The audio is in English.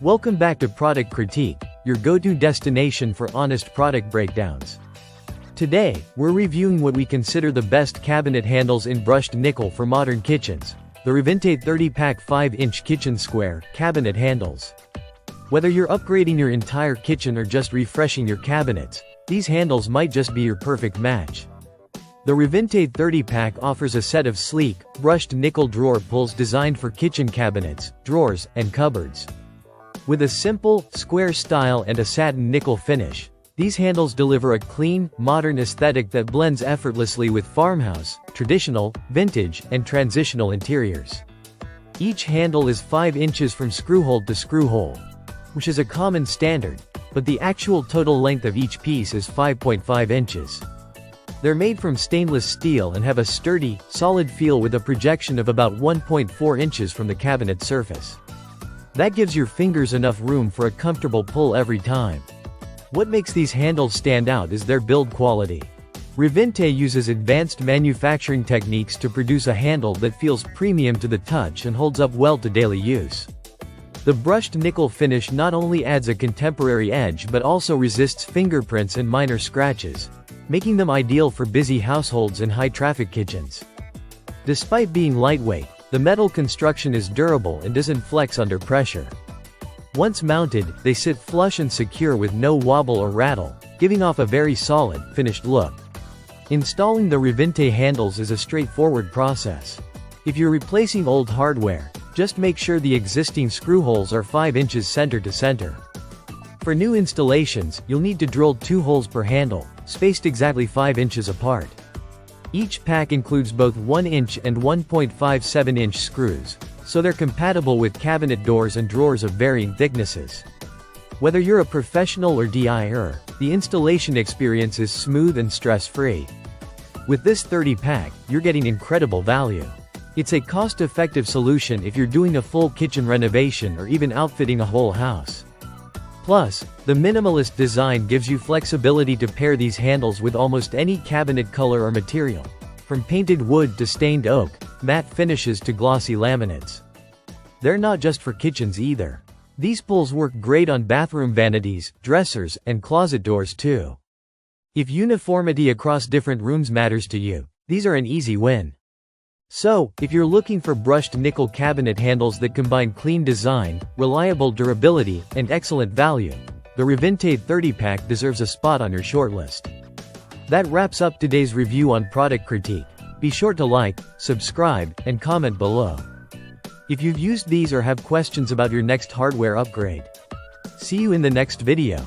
Welcome back to Product Critique, your go-to destination for honest product breakdowns. Today, we're reviewing what we consider the best cabinet handles in brushed nickel for modern kitchens, the Ravinte 30-pack 5-inch kitchen square cabinet handles. Whether you're upgrading your entire kitchen or just refreshing your cabinets, these handles might just be your perfect match. The Ravinte 30-pack offers a set of sleek, brushed nickel drawer pulls designed for kitchen cabinets, drawers, and cupboards. With a simple, square style and a satin nickel finish, these handles deliver a clean, modern aesthetic that blends effortlessly with farmhouse, traditional, vintage, and transitional interiors. Each handle is 5 inches from screw-hole to screw-hole, which is a common standard, but the actual total length of each piece is 5.5 inches. They're made from stainless steel and have a sturdy, solid feel with a projection of about 1.4 inches from the cabinet surface. That gives your fingers enough room for a comfortable pull every time. What makes these handles stand out is their build quality. Ravinte uses advanced manufacturing techniques to produce a handle that feels premium to the touch and holds up well to daily use. The brushed nickel finish not only adds a contemporary edge but also resists fingerprints and minor scratches, making them ideal for busy households and high-traffic kitchens. Despite being lightweight, the metal construction is durable and doesn't flex under pressure. Once mounted, they sit flush and secure with no wobble or rattle, giving off a very solid, finished look. Installing the Ravinte handles is a straightforward process. If you're replacing old hardware, just make sure the existing screw holes are 5 inches center to center. For new installations, you'll need to drill 2 holes per handle, spaced exactly 5 inches apart. Each pack includes both 1-inch and 1.57-inch screws, so they're compatible with cabinet doors and drawers of varying thicknesses. Whether you're a professional or DIYer, the installation experience is smooth and stress-free. With this 30-pack, you're getting incredible value. It's a cost-effective solution if you're doing a full kitchen renovation or even outfitting a whole house. Plus, the minimalist design gives you flexibility to pair these handles with almost any cabinet color or material, from painted wood to stained oak, matte finishes to glossy laminates. They're not just for kitchens either. These pulls work great on bathroom vanities, dressers, and closet doors too. If uniformity across different rooms matters to you, these are an easy win. So, if you're looking for brushed nickel cabinet handles that combine clean design, reliable durability, and excellent value, the Ravinte 30-pack deserves a spot on your shortlist. That wraps up today's review on Product Critique. Be sure to like, subscribe, and comment below. If you've used these or have questions about your next hardware upgrade. See you in the next video.